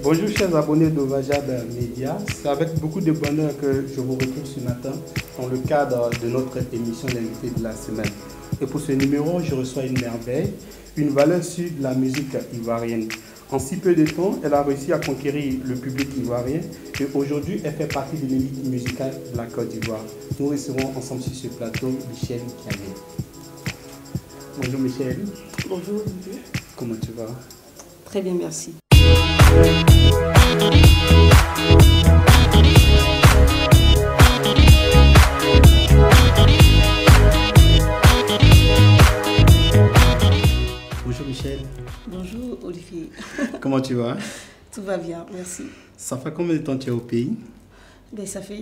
Bonjour chers abonnés de Vajab Média, c'est avec beaucoup de bonheur que je vous retrouve ce matin dans le cadre de notre émission L'invité de la semaine. Et pour ce numéro, je reçois une merveille, une valeur sûre de la musique ivoirienne. En si peu de temps, elle a réussi à conquérir le public ivoirien et aujourd'hui, elle fait partie de l'élite musicale de la Côte d'Ivoire. Nous resterons ensemble sur ce plateau Michel Gallier. Bonjour Michel. Bonjour Olivier. Comment tu vas? Très bien, merci. Bonjour Michel. Bonjour Olivier. Comment tu vas? Tout va bien, merci. Ça fait combien de temps que tu es au pays? Ben, ça fait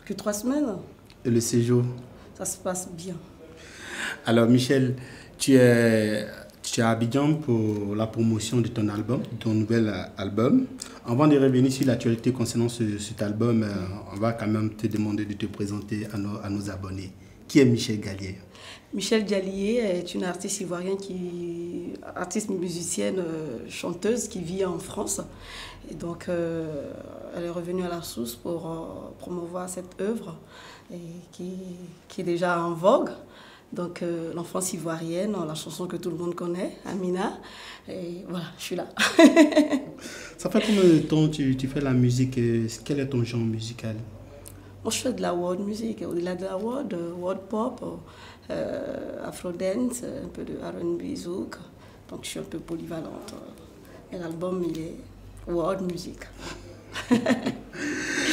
que 3 semaines. Et le séjour? Ça se passe bien. Alors Michel, tu es à Abidjan pour la promotion de ton album, de ton nouvel album. Avant de revenir sur l'actualité concernant cet album, on va quand même te demander de te présenter à nos abonnés. Qui est Michel Gallier? Michel Gallier est une artiste ivoirienne, artiste musicienne, chanteuse qui vit en France. Et donc, elle est revenue à la source pour promouvoir cette œuvre et qui est déjà en vogue. Donc, l'enfance ivoirienne, la chanson que tout le monde connaît, Amina. Et voilà, je suis là. Ça fait combien de temps tu fais la musique? Quel est ton genre musical? Moi, je fais de la world music. Au-delà de la world pop, afro-dance, un peu de R&B, zouk. Donc, je suis un peu polyvalente. Et l'album, il est world music.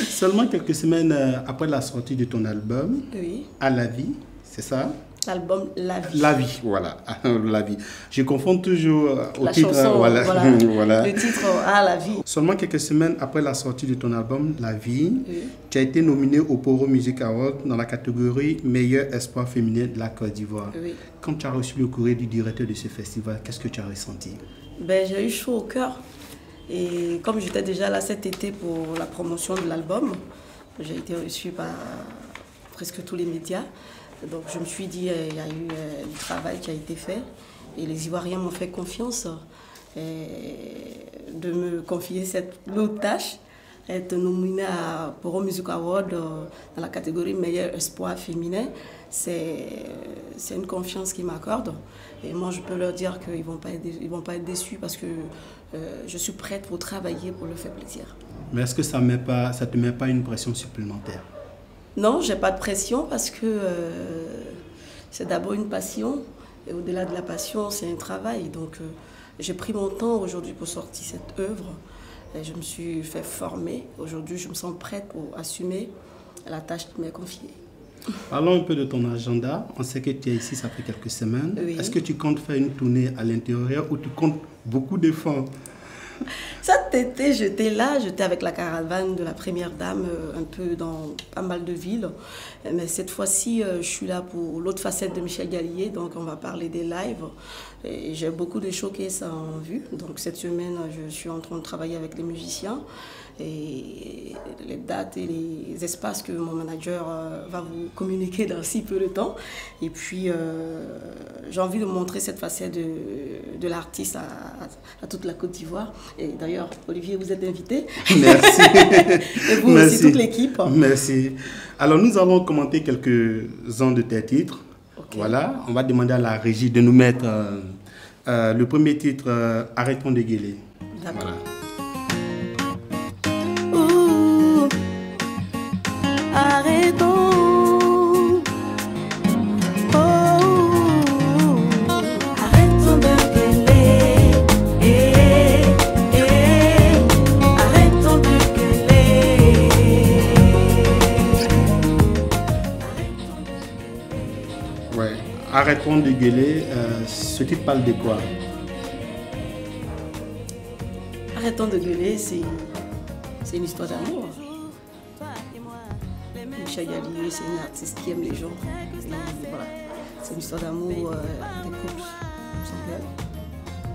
Seulement quelques semaines après la sortie de ton album, Oui. À la vie, c'est ça? L'album La Vie. La vie, voilà, La vie. Je confonds toujours au la titre. chanson, Voilà. Voilà. Le titre Ah, La Vie. Seulement quelques semaines après la sortie de ton album La vie, Oui. tu as été nominé au Poro Music Award dans la catégorie Meilleur espoir féminin de la Côte d'Ivoire. Oui. Quand tu as reçu le courrier du directeur de ce festival, qu'est-ce que tu as ressenti? Ben, j'ai eu chaud au cœur. Et comme j'étais déjà là cet été pour la promotion de l'album, j'ai été reçue par presque tous les médias. Donc je me suis dit, il y a eu du travail qui a été fait et les Ivoiriens m'ont fait confiance de me confier cette lourde tâche, être nominée à Poro Music Award dans la catégorie Meilleur espoir féminin. C'est une confiance qu'ils m'accordent et moi je peux leur dire qu'ils ne vont pas être déçus parce que je suis prête pour travailler, pour leur faire plaisir. Mais est-ce que ça te met pas une pression supplémentaire? Non, je n'ai pas de pression parce que c'est d'abord une passion et au-delà de la passion, c'est un travail. Donc j'ai pris mon temps aujourd'hui pour sortir cette œuvre et je me suis fait former. Aujourd'hui, je me sens prête pour assumer la tâche qui m'est confiée. Parlons un peu de ton agenda. On sait que tu es ici, ça fait quelques semaines. Oui. Est-ce que tu comptes faire une tournée à l'intérieur ou tu comptes beaucoup d'efforts? Cet été, j'étais avec la caravane de la Première Dame, un peu dans pas mal de villes. Mais cette fois-ci, je suis là pour l'autre facette de Michel Gallier, donc on va parler des lives. Et j'ai beaucoup de showcases en vue. Donc cette semaine, je suis en train de travailler avec les musiciens. Et les dates et les espaces que mon manager va vous communiquer dans si peu de temps. Et puis, j'ai envie de montrer cette facette de l'artiste à toute la Côte d'Ivoire. Et d'ailleurs, Olivier, vous êtes invité. Merci. Et vous Merci. aussi, toute l'équipe. Merci. Alors, nous allons commenter quelques-uns de tes titres. Okay. Voilà, on va demander à la régie de nous mettre le premier titre, Arrêtons de gueuler. D'accord. Voilà. Arrêtons. Arrêtons de gueuler. Arrêtons de gueuler. Ouais. Arrêtons de gueuler. Ce titre parle de quoi? Arrêtons de gueuler, c'est une histoire d'amour. Michel Gallier, c'est une artiste qui aime les gens. Et voilà. C'est une histoire d'amour des couples.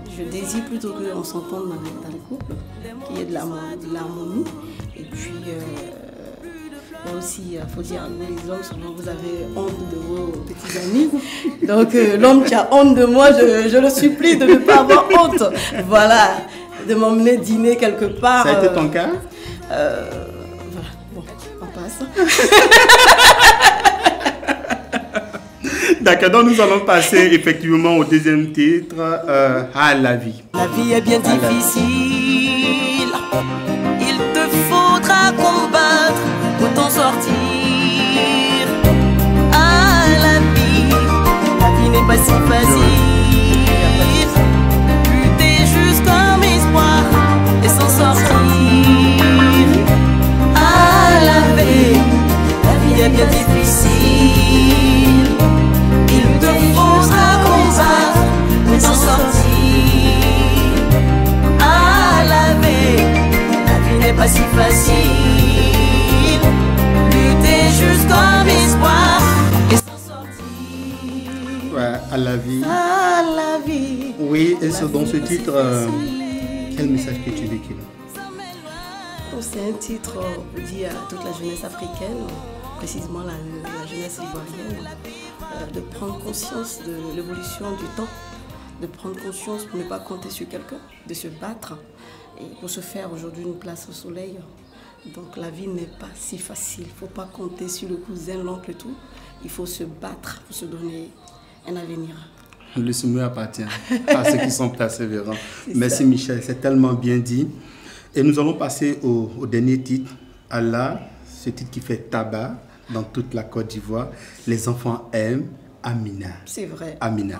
Je désire plutôt qu'on s'entende dans les couples, qu'il y ait de l'harmonie. Et puis, Et aussi, il faut dire, nous les hommes, souvent vous avez honte de vos petits amis. Donc l'homme qui a honte de moi, je le supplie de ne pas avoir honte. Voilà, de m'emmener dîner quelque part. Ça a été ton cas? Voilà, bon, on passe. D'accord, donc nous allons passer effectivement au deuxième titre, à la vie. La vie est bien difficile, il te faudra combattre pour t'en sortir. Ah, la vie n'est pas si facile. Lutter jusqu'à espoir et s'en sortir. Ah, la vie est bien difficile. Il te faudra combattre pour t'en sortir. Ah, la vie n'est pas si facile. Lutter jusqu'à espoir et s'en sortir. Ouais, à la vie. À la vie. Oui, et dans ce titre, quel message que tu véhicules? C'est un titre dit à toute la jeunesse africaine, précisément la jeunesse ivoirienne, de prendre conscience de l'évolution du temps, de prendre conscience pour ne pas compter sur quelqu'un, de se battre et pour se faire aujourd'hui une place au soleil. Donc la vie n'est pas si facile, il ne faut pas compter sur le cousin, l'oncle et tout. Il faut se battre pour se donner un avenir. Le sommet appartient à ceux qui sont persévérants. Merci ça. Michel, c'est tellement bien dit. Et nous allons passer au dernier titre, Allah, ce titre qui fait tabac dans toute la Côte d'Ivoire. Les enfants aiment Amina. C'est vrai. Amina.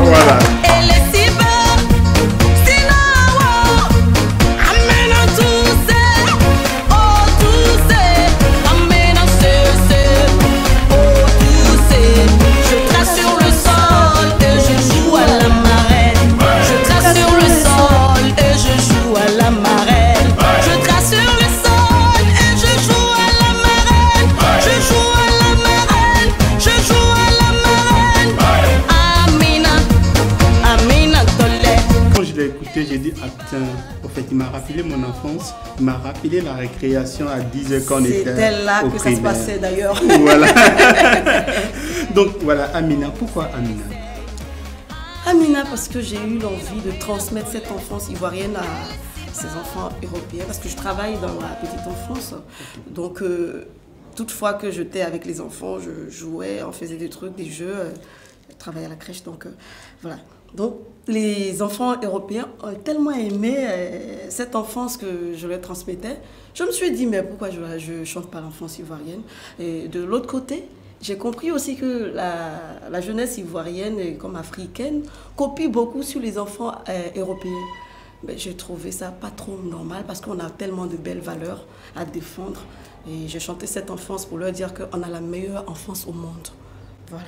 Voilà. J'ai dit, attends, en fait, il m'a rappelé mon enfance, il m'a rappelé la récréation à 10 h quand on était là au que primaire. Ça se passait d'ailleurs. Voilà. Donc voilà, Amina, pourquoi Amina? Amina, parce que j'ai eu l'envie de transmettre cette enfance ivoirienne à ces enfants européens, parce que je travaille dans la petite enfance. Donc, toutefois que j'étais avec les enfants, je jouais, on faisait des trucs, des jeux, je travaillais à la crèche, donc voilà. Donc, les enfants européens ont tellement aimé cette enfance que je leur transmettais. Je me suis dit, mais pourquoi je ne chante pas l'enfance ivoirienne? Et de l'autre côté, j'ai compris aussi que la jeunesse ivoirienne, comme africaine, copie beaucoup sur les enfants européens. Mais j'ai trouvé ça pas trop normal parce qu'on a tellement de belles valeurs à défendre. Et j'ai chanté cette enfance pour leur dire qu'on a la meilleure enfance au monde. Voilà.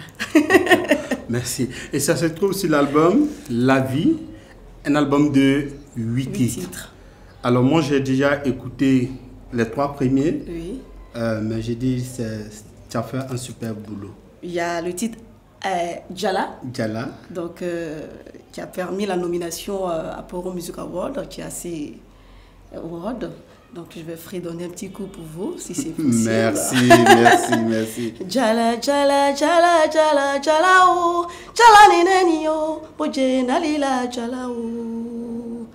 Merci. Et ça se trouve sur l'album La Vie, un album de 8 titres. Alors moi j'ai déjà écouté les 3 premiers, oui. Mais j'ai dit tu as fait un super boulot. Il y a le titre Djala, donc, qui a permis la nomination à Poro Music Award, qui a assez award. Donc, je vais fredonner un petit coup pour vous, si c'est possible. Merci. Djala, Djala, Djala, Djala, Djala, oh. Djala, neneni, oh. Boje, nalila, Djala, oh.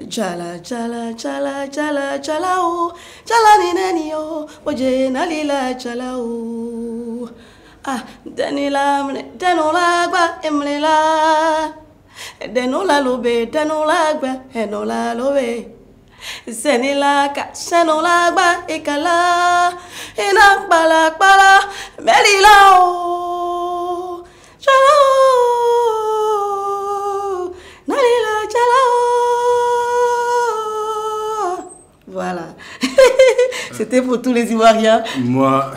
Djala, Djala, Djala, Djala, Djala, oh. Djala, neneni, oh. Boje, nalila, Djala, oh. Ah, denila, denola, gba, emlela. Denola, lobe, denola, gba, enola, lobe. Senilaka, Senolagba, Ekala, Enakbala, Bala, Melilao, Chalao, Nalila, Chalao. Voilà. C'était pour tous les Ivoiriens. Moi,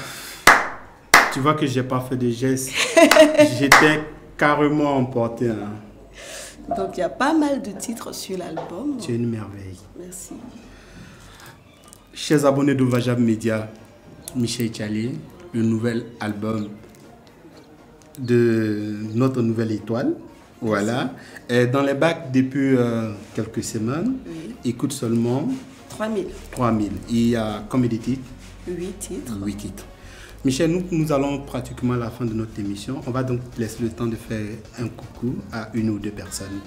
tu vois que j'ai pas fait de gestes. J'étais carrément emporté. Hein. Donc il y a pas mal de titres sur l'album. Tu es une merveille. Merci. Chers abonnés d'Ovajab Media, Michel Djallé, le nouvel album de notre nouvelle étoile. Voilà. Et dans les bacs depuis quelques semaines, oui. Écoute seulement 3000. 3000. Il y a combien de titres? 8 titres. 8 titres. Michel, nous allons pratiquement à la fin de notre émission. On va donc laisser le temps de faire un coucou à une ou deux personnes.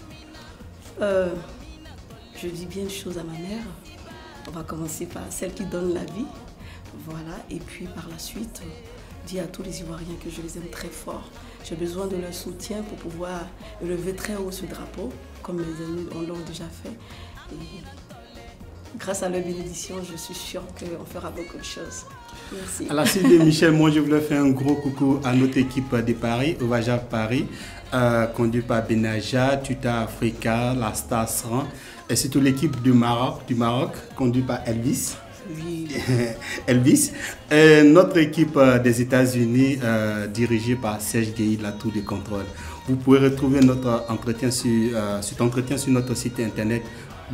Je dis bien une chose à ma mère. On va commencer par celle qui donne la vie. Voilà. Et puis par la suite, dire à tous les Ivoiriens que je les aime très fort. J'ai besoin de leur soutien pour pouvoir élever très haut ce drapeau, comme mes amis l'ont déjà fait. Et grâce à leur bénédiction, je suis sûre qu'on fera beaucoup de choses. Merci. À la suite de Michel, moi je voulais faire un gros coucou à notre équipe de Paris, Ovajab Paris, conduite par Benaja, Tuta Africa, la Star Sran, et surtout l'équipe du Maroc, conduite par Elvis. Oui. Elvis. Et notre équipe des États-Unis, dirigée par Serge Gueye, la tour de contrôle. Vous pouvez retrouver notre entretien sur notre site internet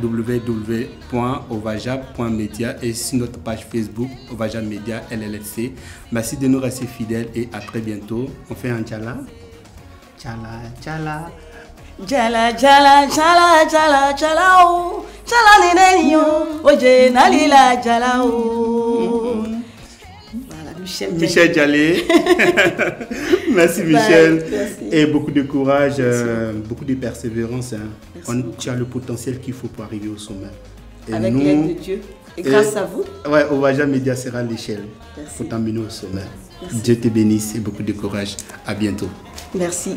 www.ovajab.media et sur notre page Facebook Ovajab Media LLC. Merci de nous rester fidèles et à très bientôt. On fait un tchala. Tchala, tchala. Tchala, tchala, tchala, tchala, tchala, oh. Tchala, nenenio. Oje, nalila, tchala, oh. Voilà, Michel Djallé. Merci Michel. Merci. Et beaucoup de courage, beaucoup de persévérance. Hein. Tu as le potentiel qu'il faut pour arriver au sommet. Et avec l'aide de Dieu. Et grâce à vous. Ouais, Ovajab Media sera l'échelle pour t'emmener au sommet. Merci. Dieu te bénisse et beaucoup de courage. À bientôt. Merci.